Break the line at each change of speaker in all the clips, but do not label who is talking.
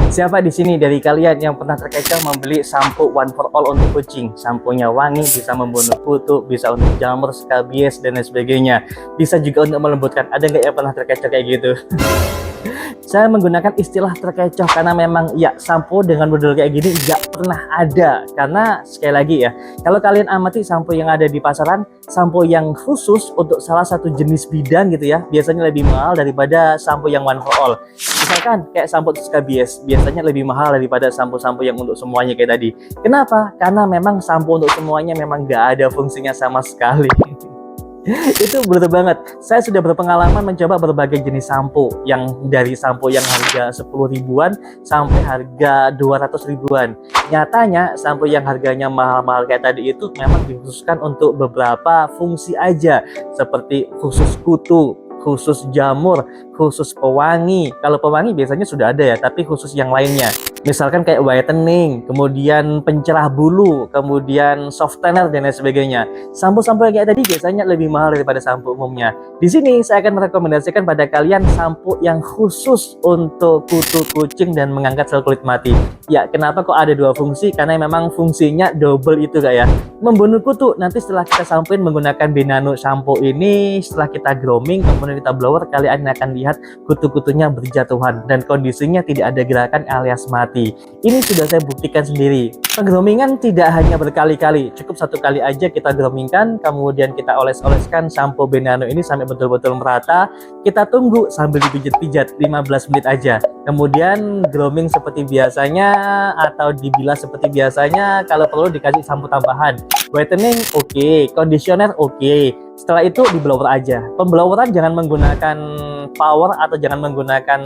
Siapa di sini dari kalian yang pernah terkecoh membeli sampo One for All untuk kucing? Samponya wangi, bisa membunuh kutu, bisa untuk jamur, skabies, dan lain sebagainya. Bisa juga untuk melembutkan. Ada nggak yang pernah terkecoh kayak gitu? Saya menggunakan istilah terkecoh karena memang ya sampo dengan model kayak gini nggak pernah ada. Karena sekali lagi ya, kalau kalian amati sampo yang ada di pasaran, sampo yang khusus untuk salah satu jenis bidang gitu ya, biasanya lebih mahal daripada sampo yang One for All. Misalkan kayak sampo skabies, biasanya lebih mahal daripada sampo-sampo yang untuk semuanya kayak tadi. Kenapa? Karena memang sampo untuk semuanya memang nggak ada fungsinya sama sekali. Itu betul banget. Saya sudah berpengalaman mencoba berbagai jenis sampo, yang dari sampo yang harga 10 ribuan sampai harga 200 ribuan. Nyatanya sampo yang harganya mahal-mahal kayak tadi itu memang dikhususkan untuk beberapa fungsi aja, seperti khusus kutu, khusus jamur, khusus pewangi. Kalau pewangi biasanya sudah ada ya, tapi khusus yang lainnya. Misalkan kayak whitening, kemudian pencerah bulu, kemudian softener dan lain sebagainya. Sampo-sampo yang kayak tadi biasanya lebih mahal daripada sampo umumnya. Di sini saya akan merekomendasikan pada kalian sampo yang khusus untuk kutu kucing dan mengangkat sel kulit mati. Ya, kenapa kok ada dua fungsi? Karena memang fungsinya double itu kayak ya. Membunuh kutu. Nanti setelah kita sampoin menggunakan Benano sampo ini, setelah kita grooming, kemudian kita blower, kalian akan lihat kutu-kutunya berjatuhan dan kondisinya tidak ada gerakan alias mati. Ini sudah saya buktikan sendiri. Penggroomingan tidak hanya berkali-kali, cukup satu kali aja kita groomingkan, kemudian kita oles-oleskan sampo Benano ini sampai betul-betul merata. Kita tunggu sambil dipijat-pijat 15 menit aja. Kemudian grooming seperti biasanya atau dibilas seperti biasanya. Kalau perlu dikasih sampo tambahan. Whitening oke, conditioner oke. Setelah itu di blower aja. Pembloweran jangan menggunakan power atau jangan menggunakan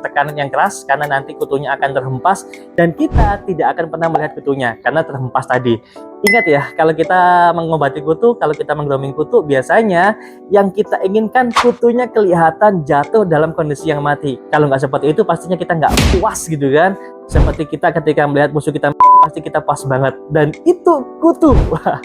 tekanan yang keras karena nanti kutunya akan terhempas dan kita tidak akan pernah melihat kutunya karena terhempas tadi. Ingat ya, kalau kita mengobati kutu, kalau kita menggrooming kutu, biasanya yang kita inginkan kutunya kelihatan jatuh dalam kondisi yang mati. Kalau nggak seperti itu, pastinya kita nggak puas gitu kan. Seperti kita ketika melihat musuh kita, pasti kita puas banget. Dan itu kutu. Wah,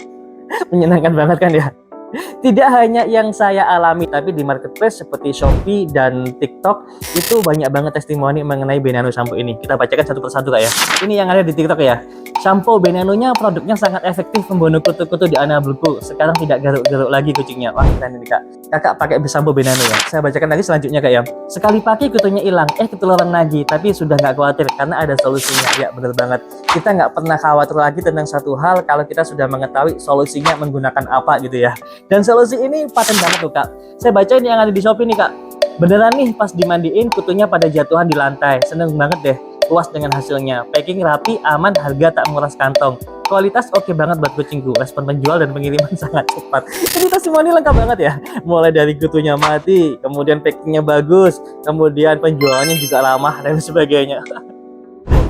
menyenangkan banget kan ya. Tidak hanya yang saya alami, tapi di marketplace seperti Shopee dan TikTok itu banyak banget testimoni mengenai Benano sampo ini. Kita bacakan satu persatu kak ya. Ini yang ada di TikTok ya. Sampo Benano-nya produknya sangat efektif membunuh kutu-kutu di anabulku. Sekarang tidak garuk-garuk lagi kucingnya. Wah keren ini kak. Kakak pakai sampo Benano ya. Saya bacakan lagi selanjutnya kak ya. Sekali pakai kutunya hilang, ketularan lagi. Tapi sudah nggak khawatir karena ada solusinya. Ya bener banget. Kita nggak pernah khawatir lagi tentang satu hal kalau kita sudah mengetahui solusinya menggunakan apa gitu ya. Dan solusi ini paten banget tuh kak. Saya baca ini yang ada di Shopee nih kak. Beneran nih pas dimandiin kutunya pada jatuhan di lantai. Seneng banget deh. Puas dengan hasilnya. Packing rapi, aman, harga tak menguras kantong. Kualitas oke banget buat kucingku. Respon penjual dan pengiriman sangat cepat. Ini testimoni lengkap banget ya. Mulai dari kutunya mati, kemudian packingnya bagus, kemudian penjualannya juga ramah dan sebagainya.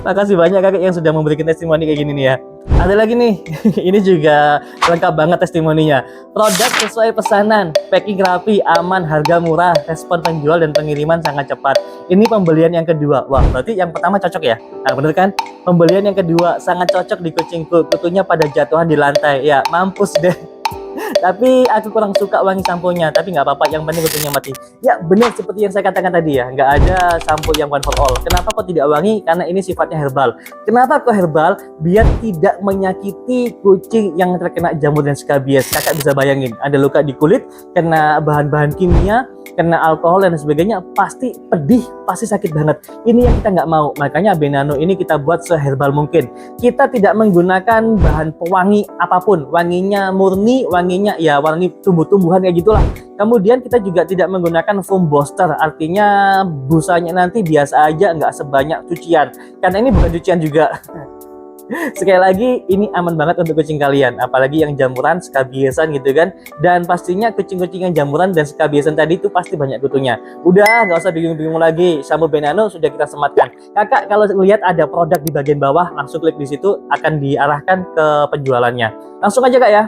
Makasih banyak kakak yang sudah memberikan testimoni kayak gini nih ya. Ada lagi nih, ini juga lengkap banget testimoninya. Produk sesuai pesanan, packing rapi, aman, harga murah, respon penjual dan pengiriman sangat cepat. Ini pembelian yang kedua. Wah, berarti yang pertama cocok ya? Nah, bener kan? Pembelian yang kedua sangat cocok di kucingku. Kutunya pada jatuhan di lantai. Ya, mampus deh. Tapi aku kurang suka wangi samponya, tapi nggak apa-apa, yang penting kutunya mati. Ya benar seperti yang saya katakan tadi ya, nggak ada sampo yang one for all. Kenapa kok tidak wangi? Karena ini sifatnya herbal. Kenapa kok herbal? Biar tidak menyakiti kucing yang terkena jamur dan skabies. Kakak bisa bayangin, ada luka di kulit, kena bahan-bahan kimia, kena alkohol dan sebagainya, pasti pedih, pasti sakit banget. Ini yang kita nggak mau. Makanya Benano ini kita buat seherbal mungkin. Kita tidak menggunakan bahan pewangi apapun, wanginya murni, wanginya ya warni tumbuh-tumbuhan kayak gitulah. Kemudian kita juga tidak menggunakan foam booster, artinya busanya nanti biasa aja, nggak sebanyak cucian. Karena ini bukan cucian juga. Sekali lagi ini aman banget untuk kucing kalian, apalagi yang jamuran, skabiesan gitu kan. Dan pastinya kucing-kucing yang jamuran dan skabiesan tadi itu pasti banyak kutunya. Udah nggak usah bingung-bingung lagi, sampo Benano sudah kita sematkan. Kakak kalau lihat ada produk di bagian bawah langsung klik di situ, akan diarahkan ke penjualannya. Langsung aja kak ya.